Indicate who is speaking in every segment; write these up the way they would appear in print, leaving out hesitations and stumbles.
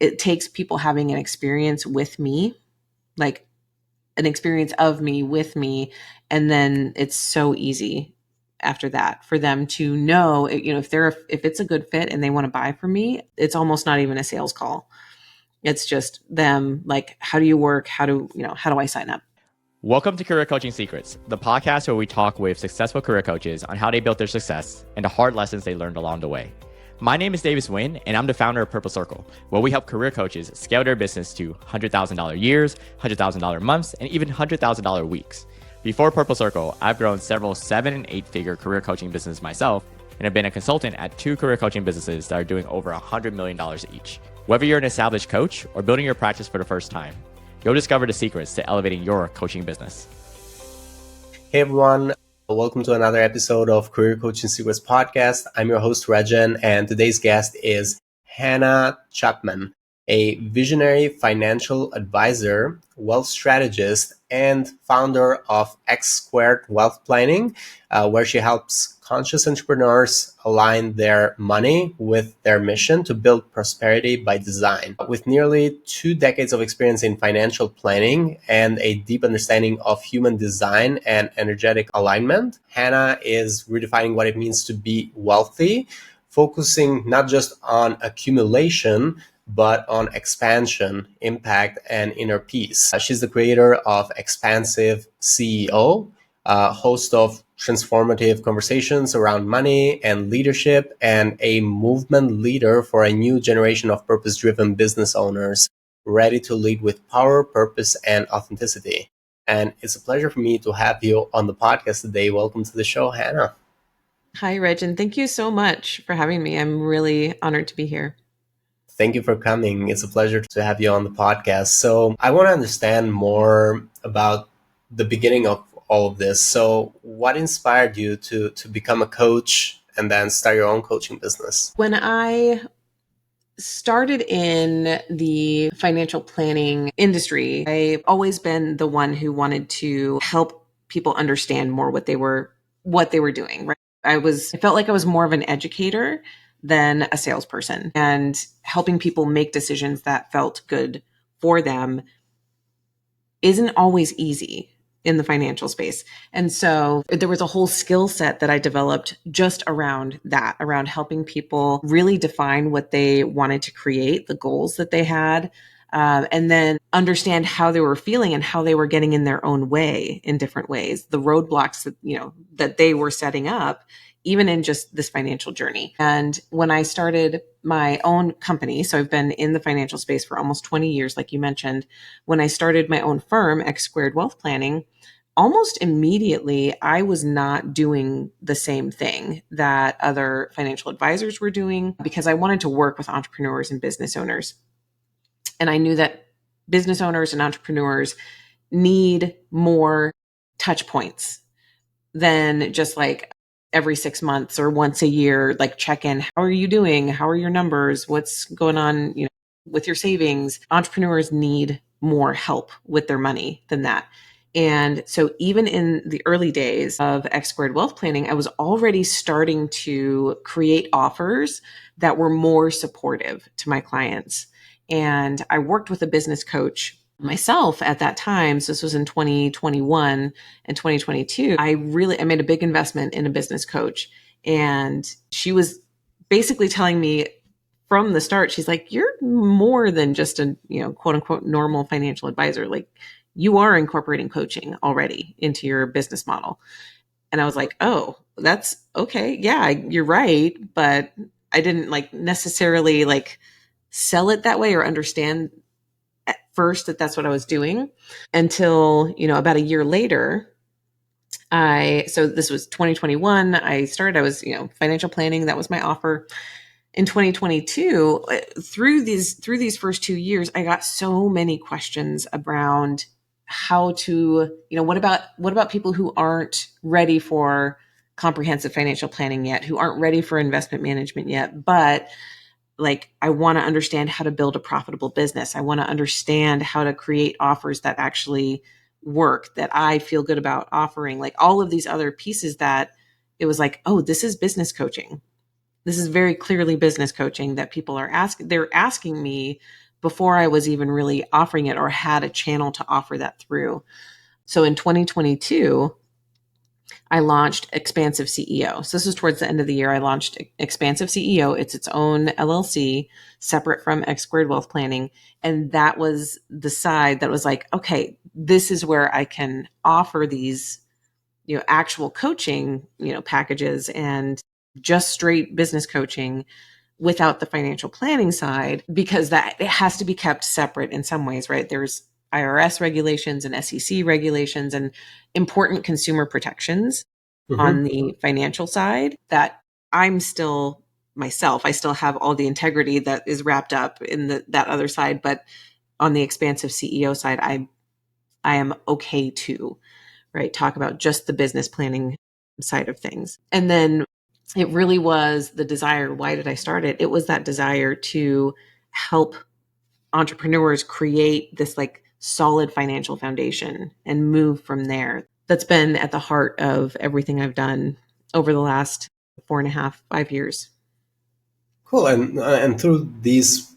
Speaker 1: it takes people having an experience with me, like an experience of me with me. And then it's so easy after that for them to know, if it's a good fit and they want to buy from me, it's almost not even a sales call. It's just them like, how do you work? How do I sign up?
Speaker 2: Welcome to Career Coaching Secrets, the podcast where we talk with successful career coaches on how they built their success and the hard lessons they learned along the way. My name is Davis Nguyen, and I'm the founder of Purple Circle, where we help career coaches scale their business to $100,000 years, $100,000 months, and even $100,000 weeks. Before Purple Circle, I've grown several 7- and 8-figure career coaching businesses myself, and have been a consultant at 2 career coaching businesses that are doing over $100 million each. Whether you're an established coach or building your practice for the first time, you'll discover the secrets to elevating your coaching business.
Speaker 3: Hey everyone, welcome to another episode of Career Coaching Secrets podcast. I'm your host Regin, and today's guest is Hannah Chapman, a visionary financial advisor, wealth strategist, and founder of X Squared Wealth Planning, where she helps conscious entrepreneurs align their money with their mission to build prosperity by design. With nearly 2 decades of experience in financial planning and a deep understanding of human design and energetic alignment, Hannah is redefining what it means to be wealthy, focusing not just on accumulation, but on expansion, impact, and inner peace. She's the creator of Expansive CEO, host of transformative conversations around money and leadership, and a movement leader for a new generation of purpose-driven business owners ready to lead with power, purpose, and authenticity. And it's a pleasure for me to have you on the podcast today. Welcome to the show, Hannah.
Speaker 1: Hi, Regin. Thank you so much for having me. I'm really honored to be here.
Speaker 3: Thank you for coming. It's a pleasure to have you on the podcast. So I want to understand more about the beginning of all of this. So what inspired you to become a coach and then start your own coaching business?
Speaker 1: When I started in the financial planning industry, I've always been the one who wanted to help people understand more what they were doing, right? I felt like I was more of an educator than a salesperson, and helping people make decisions that felt good for them isn't always easy in the financial space. And so there was a whole skill set that I developed just around that, around helping people really define what they wanted to create, the goals that they had, and then understand how they were feeling and how they were getting in their own way in different ways, the roadblocks that they were setting up, even in just this financial journey. And when I started my own company, so I've been in the financial space for almost 20 years, like you mentioned, when I started my own firm, X Squared Wealth Planning, almost immediately, I was not doing the same thing that other financial advisors were doing, because I wanted to work with entrepreneurs and business owners. And I knew that business owners and entrepreneurs need more touch points than just like every 6 months or once a year, like check in. How are you doing? How are your numbers? What's going on, with your savings? Entrepreneurs need more help with their money than that. And so even in the early days of X Squared Wealth Planning, I was already starting to create offers that were more supportive to my clients. And I worked with a business coach myself at that time. So this was in 2021 and 2022. I made a big investment in a business coach, and she was basically telling me from the start, she's like, you're more than just a, quote unquote, normal financial advisor. Like, you are incorporating coaching already into your business model. And I was like, oh, that's okay. Yeah, you're right. But I didn't necessarily sell it that way or understand at first that that's what I was doing until, about a year later. So this was 2021. I was, financial planning. That was my offer. In 2022, through these first 2 years, I got so many questions around how to, what about people who aren't ready for comprehensive financial planning yet, who aren't ready for investment management yet, but I want to understand how to build a profitable business. I want to understand how to create offers that actually work, that I feel good about offering, all of these other pieces that it was oh, this is business coaching. This is very clearly business coaching that people are asking. They're asking me before I was even really offering it or had a channel to offer that through. So in 2022, I launched Expansive CEO. So this is towards the end of the year. I launched Expansive CEO. It's its own LLC, separate from X Squared Wealth Planning. And that was the side that was like, okay, this is where I can offer these, actual coaching, packages and just straight business coaching without the financial planning side, because that it has to be kept separate in some ways, right? There's IRS regulations and SEC regulations and important consumer protections on the financial side that I'm still myself. I still have all the integrity that is wrapped up in that other side, but on the Expansive CEO side, I am okay to, right, talk about just the business planning side of things. And then it really was the desire. Why did I start it? It was that desire to help entrepreneurs create this like solid financial foundation and move from there. That's been at the heart of everything I've done over the last 4.5, 5 years.
Speaker 3: Cool. And through these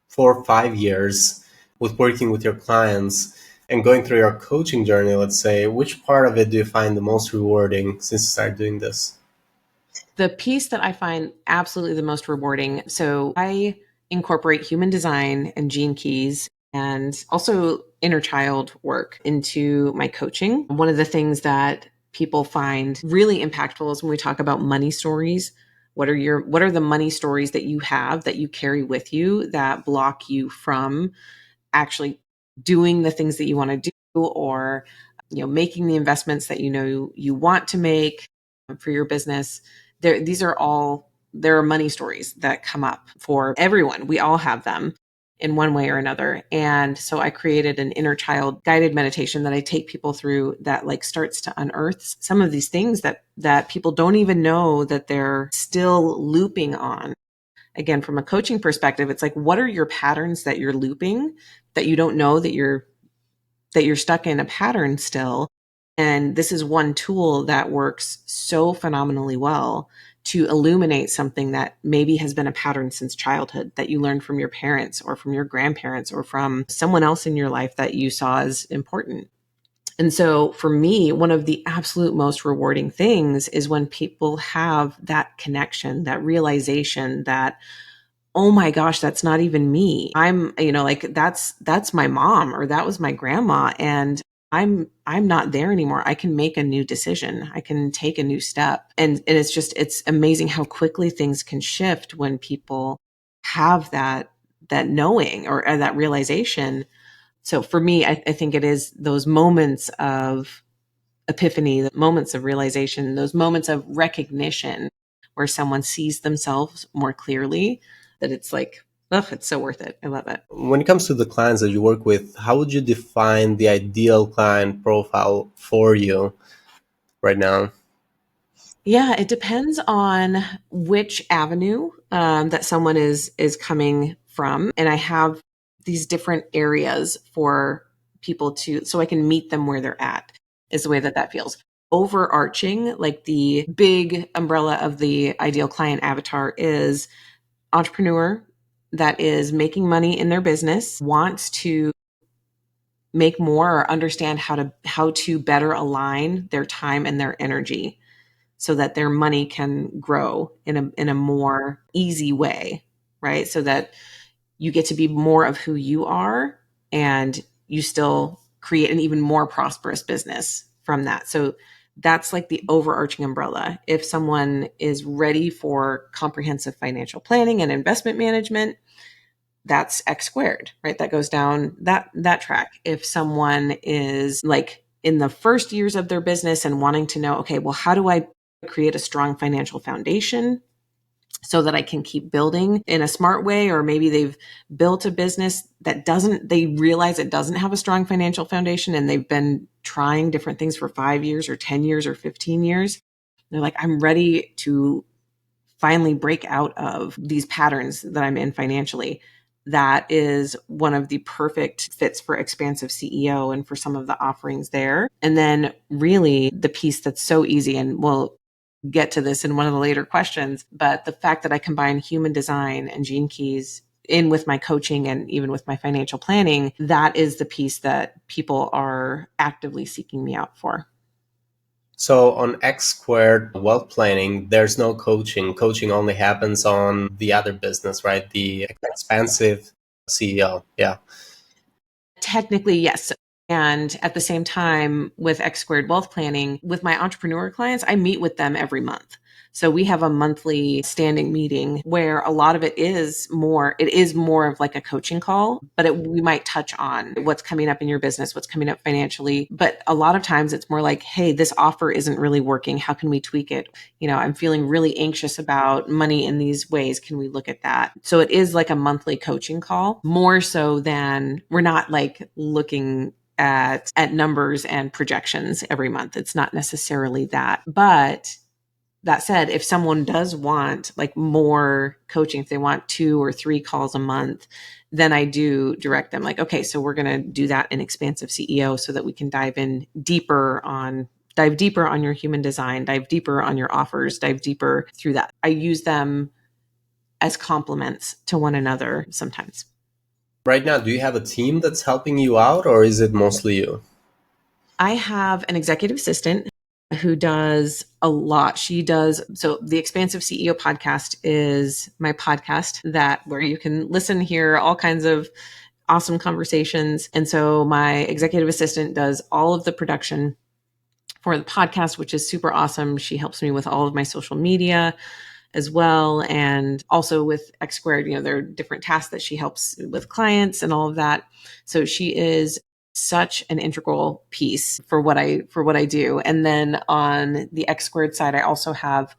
Speaker 3: 4 or 5 years with working with your clients and going through your coaching journey, let's say, which part of it do you find the most rewarding since you started doing this?
Speaker 1: The piece that I find absolutely the most rewarding. So I incorporate human design and gene keys and also inner child work into my coaching. One of the things that people find really impactful is when we talk about money stories. What are the money stories that you have that you carry with you that block you from actually doing the things that you want to do, or making the investments that you want to make for your business? There are money stories that come up for everyone. We all have them in one way or another. And so I created an inner child guided meditation that I take people through that like starts to unearth some of these things that people don't even know that they're still looping on. Again, from a coaching perspective, it's like, what are your patterns that you're looping that you don't know that you're stuck in a pattern still? And this is one tool that works so phenomenally well to illuminate something that maybe has been a pattern since childhood that you learned from your parents or from your grandparents or from someone else in your life that you saw as important. And so for me, one of the absolute most rewarding things is when people have that connection, that realization that, oh my gosh, that's not even me. I'm, like that's my mom or that was my grandma, and I'm not there anymore. I can make a new decision. I can take a new step. And it's amazing how quickly things can shift when people have that knowing or that realization. So for me, I think it is those moments of epiphany, the moments of realization, those moments of recognition where someone sees themselves more clearly, that it's like, oh, it's so worth it. I love it.
Speaker 3: When it comes to the clients that you work with, how would you define the ideal client profile for you right now?
Speaker 1: Yeah, it depends on which avenue that someone is coming from. And I have these different areas for people so I can meet them where they're at, is the way that feels. Overarching, like the big umbrella of the ideal client avatar is entrepreneur that is making money in their business, wants to make more or understand how to better align their time and their energy so that their money can grow in a more easy way, right? So that you get to be more of who you are and you still create an even more prosperous business from that. So that's like the overarching umbrella. If someone is ready for comprehensive financial planning and investment management, that's X squared, right? That goes down that track. If someone is like in the first years of their business and wanting to know, okay, well, how do I create a strong financial foundation so that I can keep building in a smart way? Or maybe they've built a business they realize it doesn't have a strong financial foundation and they've been trying different things for 5 years or 10 years or 15 years. They're like, I'm ready to finally break out of these patterns that I'm in financially. That is one of the perfect fits for Expansive CEO and for some of the offerings there. And then really the piece that's so easy, and we'll get to this in one of the later questions, but the fact that I combine human design and gene keys in with my coaching and even with my financial planning, that is the piece that people are actively seeking me out for.
Speaker 3: So on X Squared Wealth Planning, there's no coaching. Coaching only happens on the other business, right? The Expansive CEO. Yeah.
Speaker 1: Technically, yes. And at the same time, with X Squared Wealth Planning, with my entrepreneur clients, I meet with them every month. So we have a monthly standing meeting where a lot of it is more of like a coaching call, but we might touch on what's coming up in your business, what's coming up financially. But a lot of times it's more like, hey, this offer isn't really working. How can we tweak it? I'm feeling really anxious about money in these ways. Can we look at that? So it is like a monthly coaching call, more so than we're not like looking at numbers and projections every month. It's not necessarily that. But that said, if someone does want like more coaching, if they want 2 or 3 calls a month, then I do direct them like, okay, so we're going to do that in Expansive CEO so that we can dive deeper on your human design, dive deeper on your offers, dive deeper through that. I use them as complements to one another sometimes.
Speaker 3: Right now, do you have a team that's helping you out, or is it mostly you?
Speaker 1: I have an executive assistant who does a lot. So the Expansive CEO podcast is my podcast where you can listen, hear all kinds of awesome conversations. And so my executive assistant does all of the production for the podcast, which is super awesome. She helps me with all of my social media as well. And also with X Squared, there are different tasks that she helps with clients and all of that. So she is such an integral piece for what I do. And then on the X Squared side, I also have,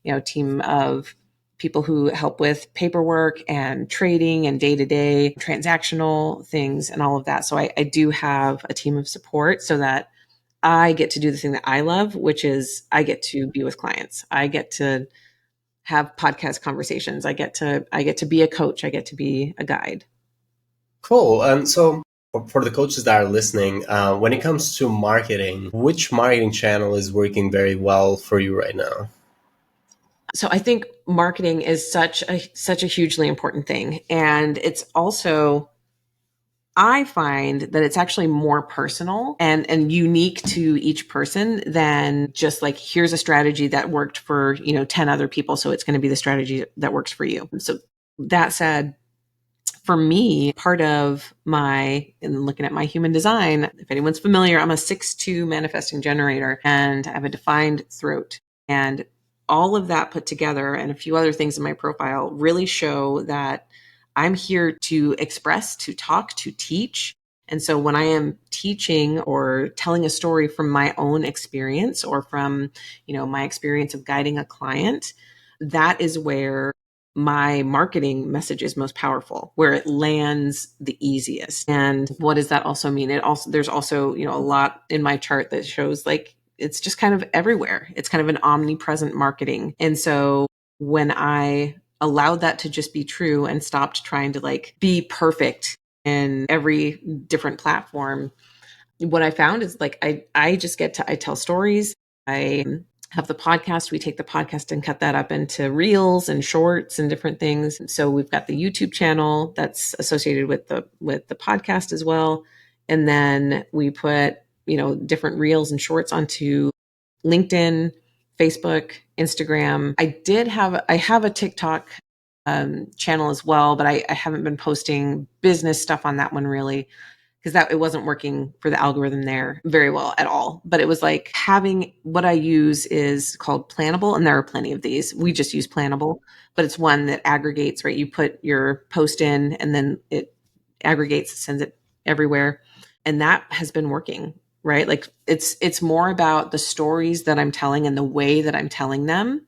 Speaker 1: a team of people who help with paperwork and trading and day-to-day transactional things and all of that. So I do have a team of support so that I get to do the thing that I love, which is I get to be with clients. I get to have podcast conversations. I get to be a coach. I get to be a guide.
Speaker 3: Cool. And so for the coaches that are listening, when it comes to marketing, which marketing channel is working very well for you right now?
Speaker 1: So I think marketing is such a hugely important thing. And it's also, I find that it's actually more personal and unique to each person than just like, here's a strategy that worked for, 10 other people. So it's going to be the strategy that works for you. So that said, for me, part of in looking at my human design, if anyone's familiar, I'm a 6-2 manifesting generator and I have a defined throat. And all of that put together and a few other things in my profile really show that I'm here to express, to talk, to teach. And so when I am teaching or telling a story from my own experience or from, my experience of guiding a client, that is where my marketing message is most powerful, where it lands the easiest. And what does that also mean? There's also, a lot in my chart that shows like it's just kind of everywhere. It's kind of an omnipresent marketing. And so when I allowed that to just be true and stopped trying to like be perfect in every different platform, what I found is like I just I tell stories. I have the podcast. We take the podcast and cut that up into reels and shorts and different things. So we've got the YouTube channel that's associated with the podcast as well. And then we put, different reels and shorts onto LinkedIn, Facebook, Instagram. I have a TikTok channel as well, but I haven't been posting business stuff on that one really, because it wasn't working for the algorithm there very well at all. But it was like having what I use is called Plannable, and there are plenty of these. We just use Plannable, but it's one that aggregates, right? You put your post in and then it aggregates, sends it everywhere. And that has been working, right? Like it's more about the stories that I'm telling and the way that I'm telling them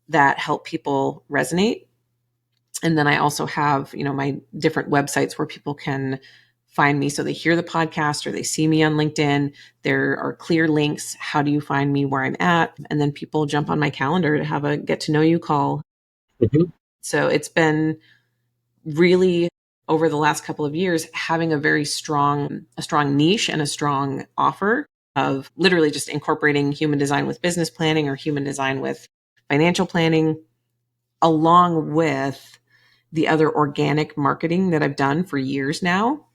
Speaker 1: that help people resonate. And then I also have, my different websites where people can find me. So they hear the podcast or they see me on LinkedIn. There are clear links. How do you find me where I'm at? And then people jump on my calendar to have a get to know you call. Mm-hmm. So it's been really over the last couple of years having a strong niche and a strong offer of literally just incorporating human design with business planning or human design with financial planning, along with the other organic marketing that I've done for years now,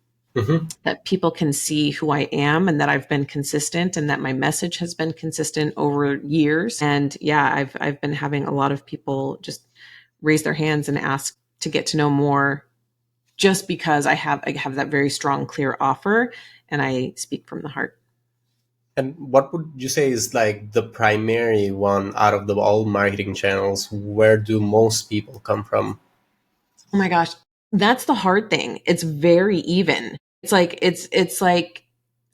Speaker 1: that people can see who I am and that I've been consistent and that my message has been consistent over years. And yeah, I've been having a lot of people just raise their hands and ask to get to know more, just because I have that very strong, clear offer and I speak from the heart.
Speaker 3: And what would you say is like the primary one out of the all marketing channels? Where do most people come from?
Speaker 1: Oh my gosh, that's the hard thing. It's very even. It's like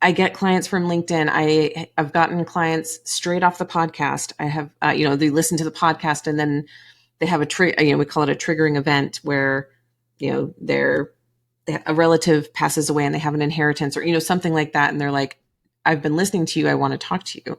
Speaker 1: I get clients from LinkedIn. I've gotten clients straight off the podcast. I have they listen to the podcast and then they have we call it a triggering event where a relative passes away and they have an inheritance or something like that, and they're like, I've been listening to you, I want to talk to you.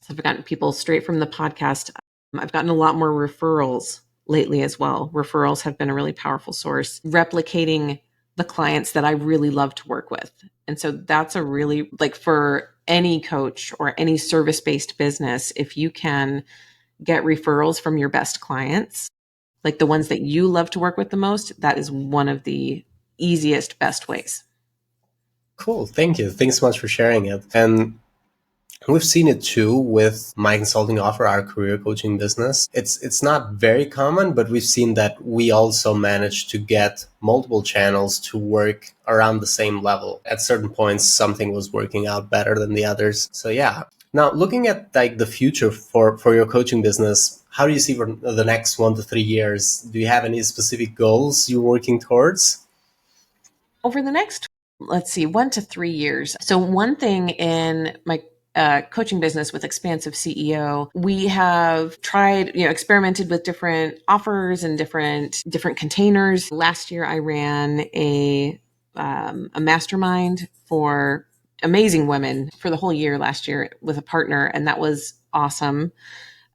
Speaker 1: So I've gotten people straight from the podcast. I've gotten a lot more referrals lately as well. Referrals have been a really powerful source, replicating the clients that I really love to work with. And so that's a really, like, for any coach or any service-based business, if you can get referrals from your best clients, like the ones that you love to work with the most, that is one of the easiest, best ways.
Speaker 3: Cool. Thank you. Thanks so much for sharing it. And we've seen it too with my consulting offer, our career coaching business. It's not very common, but we've seen that we also manage to get multiple channels to work around the same level. At certain points, something was working out better than the others. So yeah. Now, looking at like the future for your coaching business, how do you see for the next 1 to 3 years? Do you have any specific goals you're working towards?
Speaker 1: Over the next, 1 to 3 years. So one thing in my coaching business with Expansive CEO, we have tried, experimented with different offers and different containers. Last year, I ran a mastermind for amazing women for the whole year last year with a partner, and that was awesome.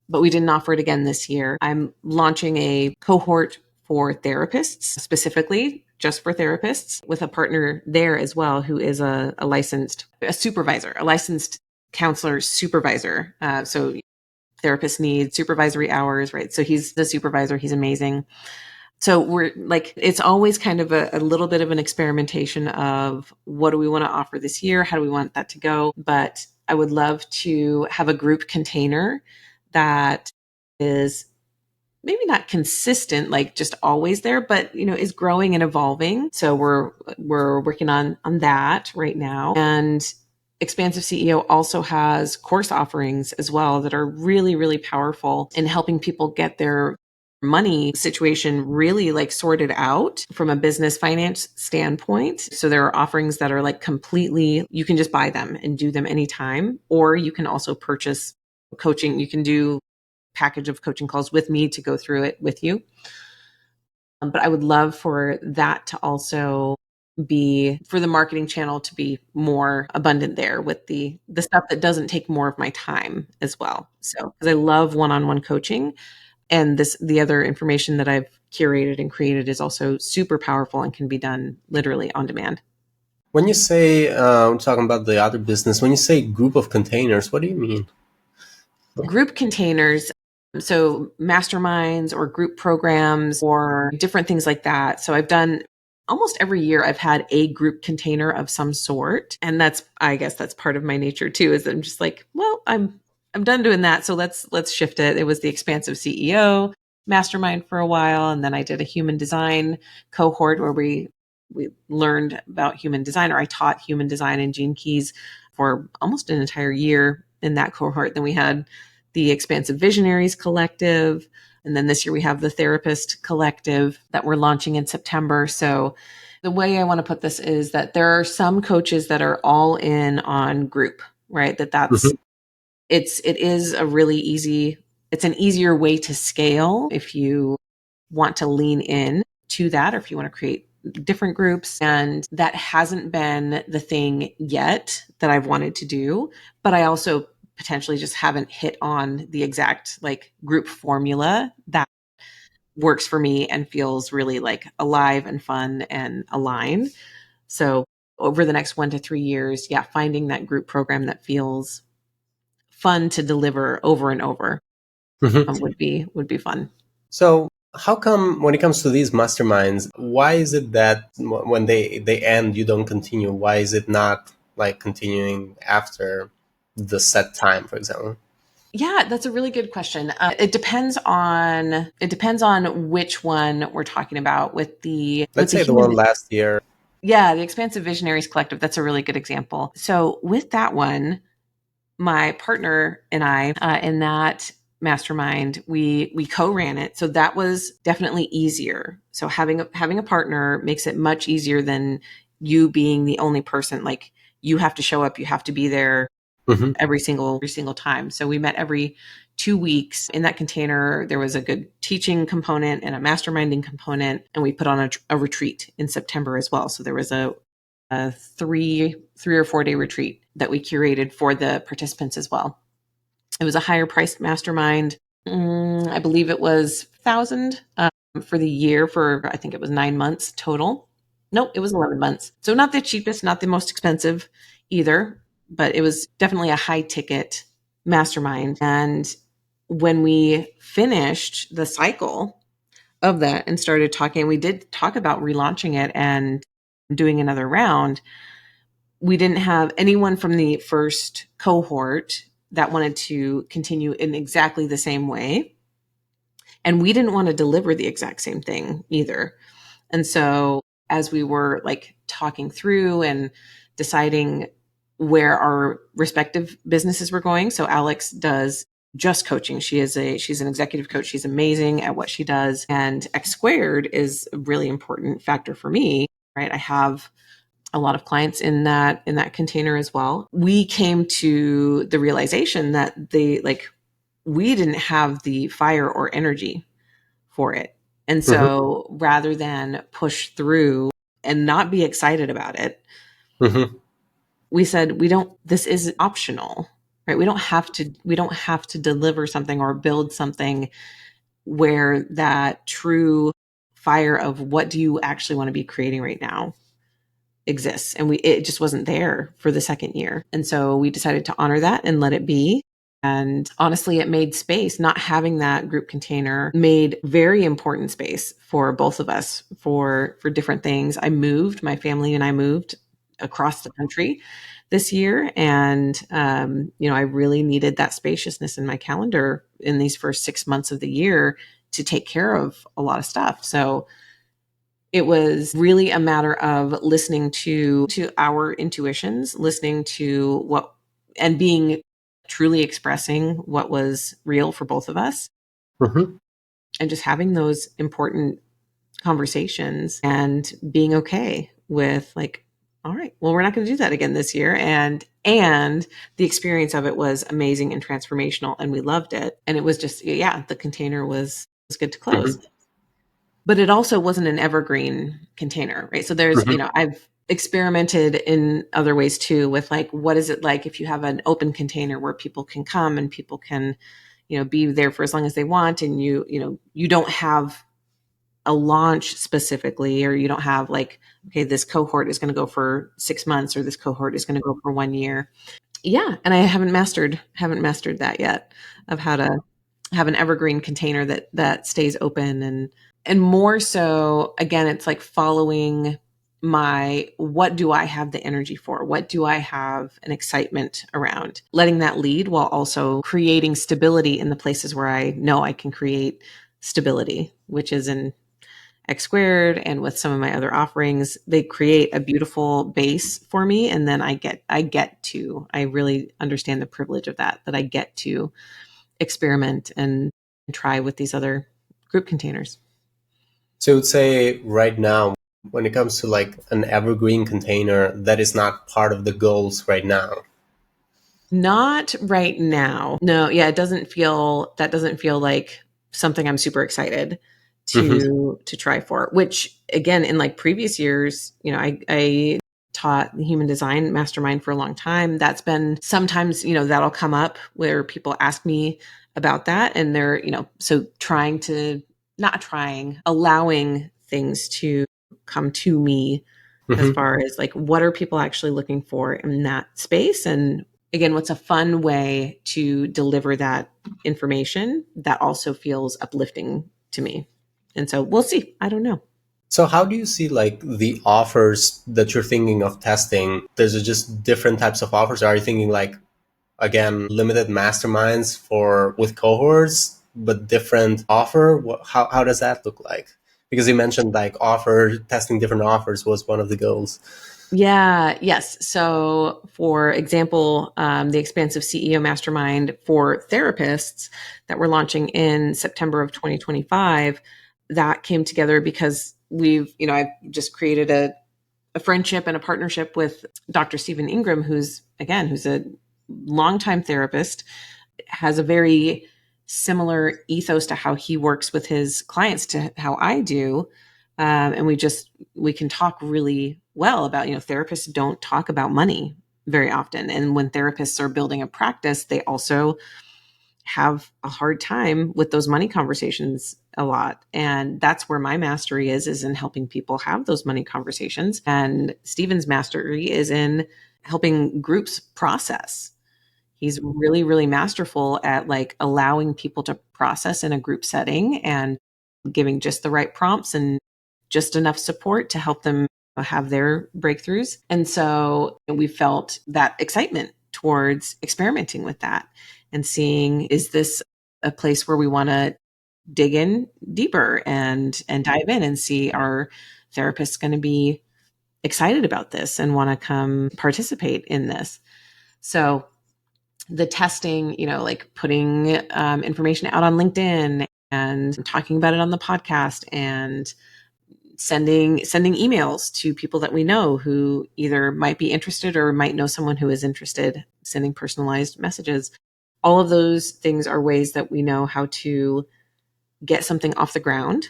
Speaker 1: But we didn't offer it again this year. I'm launching a cohort for therapists, specifically just for therapists, with a partner there as well who is a licensed counselor supervisor. So therapists need supervisory hours, right? So he's the supervisor. He's amazing. So we're like, it's always kind of a little bit of an experimentation of what do we want to offer this year? How do we want that to go? But I would love to have a group container that is maybe not consistent, like just always there, but is growing and evolving. So we're working on that right now. And Expansive CEO also has course offerings as well that are really, really powerful in helping people get their money situation really like sorted out from a business finance standpoint. So there are offerings that are like completely, you can just buy them and do them anytime, or you can also purchase coaching. You can do package of coaching calls with me to go through it with you. But I would love for that to also be, for the marketing channel to be more abundant there with the stuff that doesn't take more of my time as well. So, because I love one-on-one coaching, and the other information that I've curated and created is also super powerful and can be done literally on demand.
Speaker 3: When you say, talking about the other business, when you say group of containers, what do you mean?
Speaker 1: Group containers, so masterminds or group programs or different things like that. So I've done almost every year I've had a group container of some sort. And I guess that's part of my nature too, is I'm just like, well, I'm done doing that. So let's shift it. It was the Expansive CEO mastermind for a while. And then I did a human design cohort where we learned about human design, or I taught human design and Gene Keys for almost an entire year in that cohort. Then we had the Expansive Visionaries Collective. And then this year we have the Therapist Collective that we're launching in September. So the way I want to put this is that there are some coaches that are all in on group, right? It is a really easy, it's an easier way to scale if you want to lean in to that, or if you want to create different groups. And that hasn't been the thing yet that I've wanted to do. But I also potentially just haven't hit on the exact like group formula that works for me and feels really like alive and fun and aligned. So over the next 1 to 3 years, yeah, finding that group program that feels fun to deliver over and over would be fun.
Speaker 3: So How come when it comes to these masterminds, why is it that when they end, you don't continue? Why is it not like continuing after the set time, for example?
Speaker 1: Yeah, that's a really good question. It depends on which one we're talking about with
Speaker 3: Let's
Speaker 1: the
Speaker 3: say the one
Speaker 1: human.
Speaker 3: last year.
Speaker 1: Yeah, the Expansive Visionaries Collective. That's a really good example. So with that one, my partner and I in that mastermind, we co-ran it. So that was definitely easier. So having a partner makes it much easier than you being the only person. Like you have to show up, you have to be there
Speaker 3: Hmm.
Speaker 1: every single time. So we met every 2 weeks in that container. There was a good teaching component and a masterminding component, and we put on a retreat in September as well. So there was a three or 4 day retreat that we curated for the participants as well. It was a higher priced mastermind. I believe it was 1,000 for the year for I think it was 9 months total. Nope, it was 11 months. So not the cheapest, not the most expensive either, but it was definitely a high ticket mastermind. And when we finished the cycle of that and started talking, we did talk about relaunching it and doing another round. We didn't have anyone from the first cohort that wanted to continue in exactly the same way. And we didn't want to deliver the exact same thing either. And so as we were like talking through and deciding where our respective businesses were going, so Alex does just coaching. She's an executive coach. She's amazing at what she does. And X squared is a really important factor for me, right? I have a lot of clients in that container as well. We came to the realization that we didn't have the fire or energy for it. And
Speaker 3: Hmm.
Speaker 1: so rather than push through and not be excited about it,
Speaker 3: Hmm.
Speaker 1: we said this is optional, right? We don't have to deliver something or build something where that true fire of what do you actually want to be creating right now exists. And it just wasn't there for the second year. And so we decided to honor that and let it be. And honestly, it made space. Not having that group container made very important space for both of us for different things. My family and I moved across the country this year. And, I really needed that spaciousness in my calendar in these first 6 months of the year to take care of a lot of stuff. So it was really a matter of listening to our intuitions, listening to what and being truly expressing what was real for both of us
Speaker 3: Hmm.
Speaker 1: and just having those important conversations and being okay with like, all right, well, we're not going to do that again this year. And the experience of it was amazing and transformational and we loved it. And it was just, yeah, the container was good to close.
Speaker 3: Hmm.
Speaker 1: But it also wasn't an evergreen container, right? So there's,
Speaker 3: Hmm.
Speaker 1: I've experimented in other ways too with like, what is it like if you have an open container where people can come and people can, be there for as long as they want. And you don't have a launch specifically, or you don't have like, okay, this cohort is going to go for 6 months or this cohort is going to go for 1 year. Yeah. And I haven't mastered that yet of how to have an evergreen container that stays open and more so again it's like following my what do I have the energy for, what do I have an excitement around, letting that lead while also creating stability in the places where I know I can create stability, which is in X squared and with some of my other offerings. They create a beautiful base for me, and then I really understand the privilege of that I get to experiment and try with these other group containers.
Speaker 3: So I would say right now, when it comes to like an evergreen container, that is not part of the goals right now.
Speaker 1: Not right now. No, yeah, that doesn't feel like something I'm super excited
Speaker 3: Hmm.
Speaker 1: to try for. Which again, in like previous years, I taught the human design mastermind for a long time. That's been sometimes, that'll come up where people ask me about that and they're, so trying to not trying, allowing things to come to me as
Speaker 3: Hmm.
Speaker 1: far as like what are people actually looking for in that space, and again what's a fun way to deliver that information that also feels uplifting to me. And so we'll see. I don't know.
Speaker 3: So how do you see like the offers that you're thinking of testing? There's just different types of offers. Are you thinking like, again, limited masterminds for with cohorts, but different offer? How does that look like? Because you mentioned like testing different offers was one of the goals.
Speaker 1: Yeah, yes. So, for example, the Expansive CEO Mastermind for therapists that we're launching in September of 2025, that came together because I've just created a friendship and a partnership with Dr. Stephen Ingram, who's a longtime therapist, has a very similar ethos to how he works with his clients to how I do. And we can talk really well about, therapists don't talk about money very often. And when therapists are building a practice, they also have a hard time with those money conversations a lot. And that's where my mastery is in helping people have those money conversations. And Stephen's mastery is in helping groups process. He's really, really masterful at like allowing people to process in a group setting and giving just the right prompts and just enough support to help them have their breakthroughs. And so we felt that excitement towards experimenting with that and seeing, is this a place where we want to dig in deeper and dive in and see, are therapists going to be excited about this and want to come participate in this? So the testing, like putting information out on LinkedIn and talking about it on the podcast and sending emails to people that we know who either might be interested or might know someone who is interested, sending personalized messages. All of those things are ways that we know how to get something off the ground.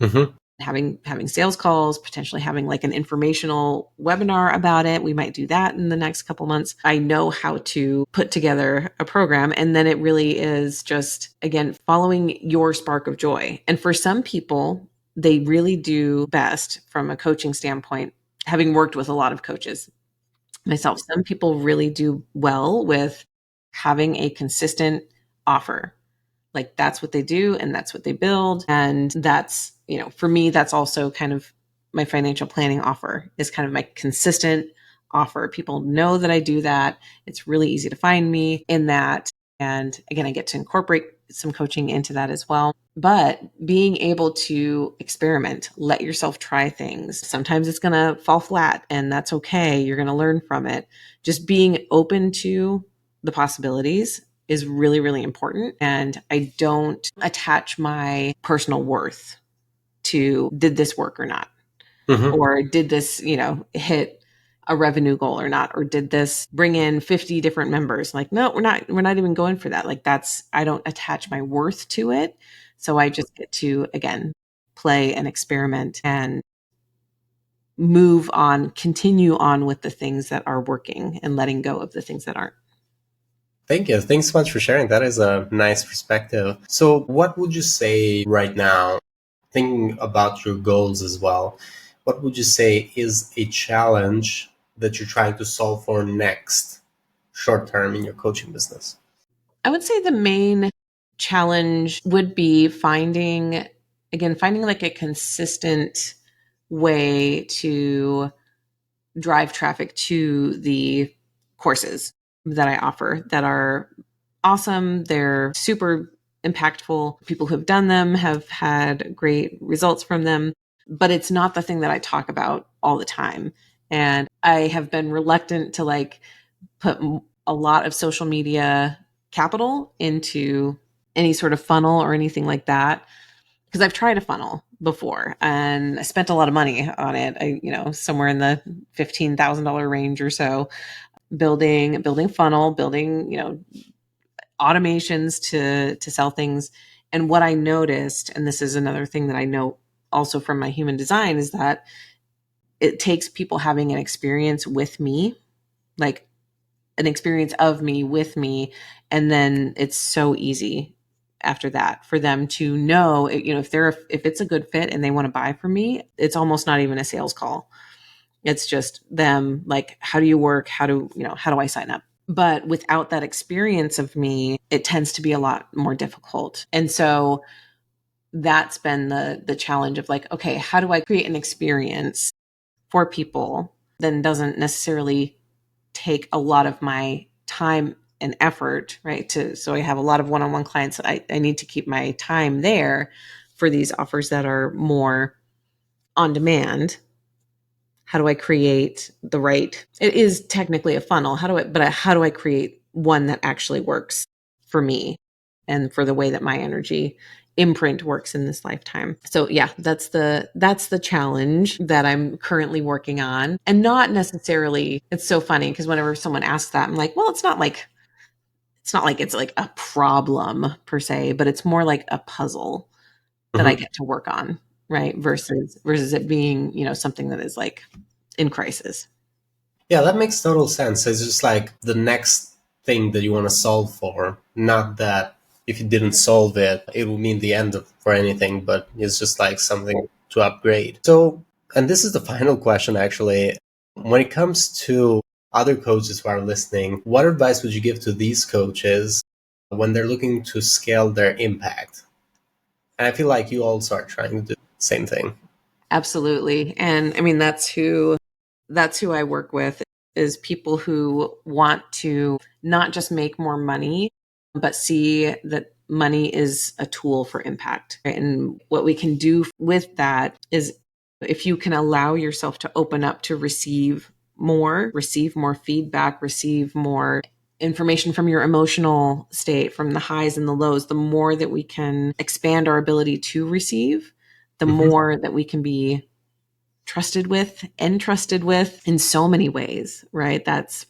Speaker 3: Mm-hmm.
Speaker 1: Having sales calls, potentially having like an informational webinar about it. We might do that in the next couple months. I know how to put together a program. And then it really is just, again, following your spark of joy. And for some people, they really do best from a coaching standpoint, having worked with a lot of coaches myself. Some people really do well with having a consistent offer. Like that's what they do and that's what they build. And that's, for me, that's also kind of my financial planning offer, is kind of my consistent offer. People know that I do that. It's really easy to find me in that. And again, I get to incorporate some coaching into that as well. But being able to experiment, let yourself try things. Sometimes it's going to fall flat and that's okay. You're going to learn from it. Just being open to the possibilities is really, really important. And I don't attach my personal worth to, did this work or not?
Speaker 3: Mm-hmm.
Speaker 1: Or did this, hit a revenue goal or not? Or did this bring in 50 different members? Like, no, we're not even going for that. Like I don't attach my worth to it. So I just get to, again, play and experiment and move on, continue on with the things that are working and letting go of the things that aren't.
Speaker 3: Thank you. Thanks so much for sharing. That is a nice perspective. So what would you say right now, thinking about your goals as well, what would you say is a challenge that you're trying to solve for next, short term, in your coaching business?
Speaker 1: I would say the main challenge would be finding like a consistent way to drive traffic to the courses that I offer that are awesome. They're super impactful. People who have done them have had great results from them, but it's not the thing that I talk about all the time. And I have been reluctant to like put a lot of social media capital into any sort of funnel or anything like that, because I've tried a funnel before and I spent a lot of money on it. Somewhere in the $15,000 range or so, building funnel, building, automations to sell things. And what I noticed, and this is another thing that I know also from my human design, is that it takes people having an experience with me, like an experience of me with me, and then it's so easy after that for them to know, if it's a good fit and they want to buy from me, it's almost not even a sales call. It's just them like, how do you work? How do I sign up? But without that experience of me, it tends to be a lot more difficult. And so that's been the challenge of like, okay, how do I create an experience for people that doesn't necessarily take a lot of my time and effort, right? So I have a lot of one-on-one clients. I need to keep my time there for these offers that are more on demand. How do I create the right, it is technically a funnel. How do I create one that actually works for me and for the way that my energy imprint works in this lifetime? So yeah, that's the challenge that I'm currently working on. And not necessarily, it's so funny because whenever someone asks that, I'm like, well, it's not like it's like a problem per se, but it's more like a puzzle that I
Speaker 3: Mhm.
Speaker 1: get to work on, right? Versus it being, something that is like in crisis.
Speaker 3: Yeah, that makes total sense. It's just like the next thing that you want to solve for. Not that if you didn't solve it, it will mean the end of for anything, but it's just like something to upgrade. So, and this is the final question actually. When it comes to other coaches who are listening, what advice would you give to these coaches when they're looking to scale their impact? And I feel like you also are trying to do the same thing.
Speaker 1: Absolutely. And I mean, that's who I work with, is people who want to not just make more money, but see that money is a tool for impact. Right? And what we can do with that is, if you can allow yourself to open up to receive more feedback, receive more information from your emotional state, from the highs and the lows, the more that we can expand our ability to receive, the
Speaker 3: Hmm.
Speaker 1: more that we can be trusted with, entrusted with in so many ways, right? That's,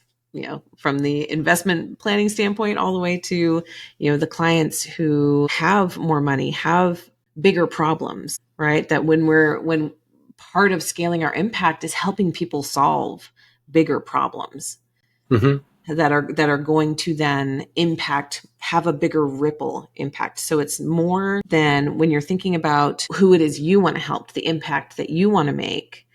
Speaker 1: from the investment planning standpoint all the way to, the clients who have more money, have bigger problems, right? That when part of scaling our impact is helping people solve bigger problems
Speaker 3: Hmm.
Speaker 1: that are going to then have a bigger ripple impact. So it's more than when you're thinking about who it is you want to help, the impact that you want to make.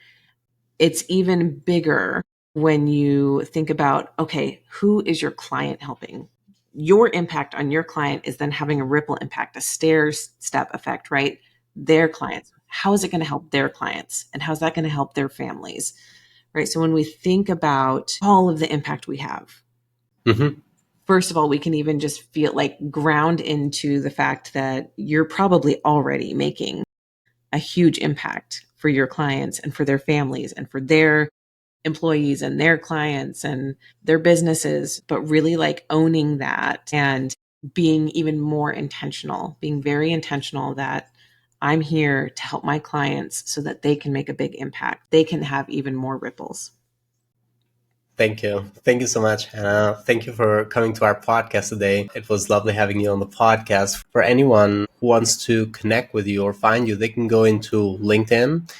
Speaker 1: It's even bigger when you think about, okay, who is your client helping? Your impact on your client is then having a ripple impact, a stair step effect, right? Their clients. How is it going to help their clients? And how's that going to help their families? Right. So when we think about all of the impact we have,
Speaker 3: Hmm.
Speaker 1: first of all, we can even just feel like ground into the fact that you're probably already making a huge impact for your clients and for their families and for their employees and their clients and their businesses, but really like owning that and being even more intentional, being very intentional that I'm here to help my clients so that they can make a big impact. They can have even more ripples.
Speaker 3: Thank you. Thank you so much, Hannah. Thank you for coming to our podcast today. It was lovely having you on the podcast. For anyone who wants to connect with you or find you, they can go into LinkedIn,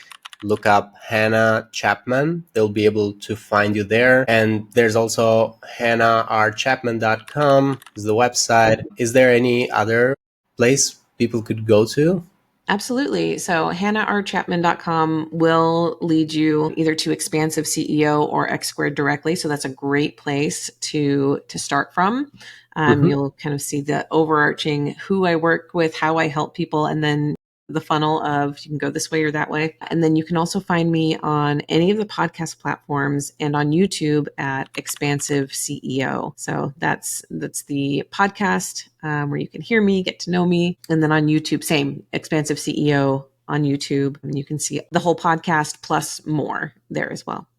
Speaker 3: look up Hannah Chapman. They'll be able to find you there. And there's also hannahrchapman.com is the website. Is there any other place people could go to?
Speaker 1: Absolutely. So hannahrchapman.com will lead you either to Expansive CEO or X Squared directly. So that's a great place to start from.
Speaker 3: Mm-hmm.
Speaker 1: You'll kind of see the overarching who I work with, how I help people, and then the funnel of you can go this way or that way. And then you can also find me on any of the podcast platforms and on YouTube at Expansive CEO. So that's the podcast where you can hear me, get to know me. And then on YouTube, same, Expansive CEO on YouTube. And you can see the whole podcast plus more there as well.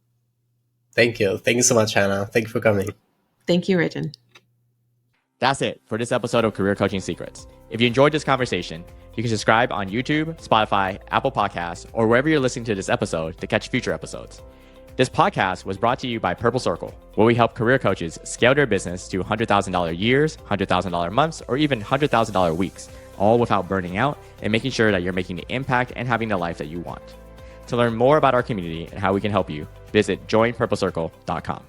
Speaker 3: Thank you. Thank you so much, Hannah. Thank you for coming.
Speaker 1: Thank you, Rajan.
Speaker 2: That's it for this episode of Career Coaching Secrets. If you enjoyed this conversation, you can subscribe on YouTube, Spotify, Apple Podcasts, or wherever you're listening to this episode to catch future episodes. This podcast was brought to you by Purple Circle, where we help career coaches scale their business to $100,000 years, $100,000 months, or even $100,000 weeks, all without burning out and making sure that you're making the impact and having the life that you want. To learn more about our community and how we can help you, visit joinpurplecircle.com.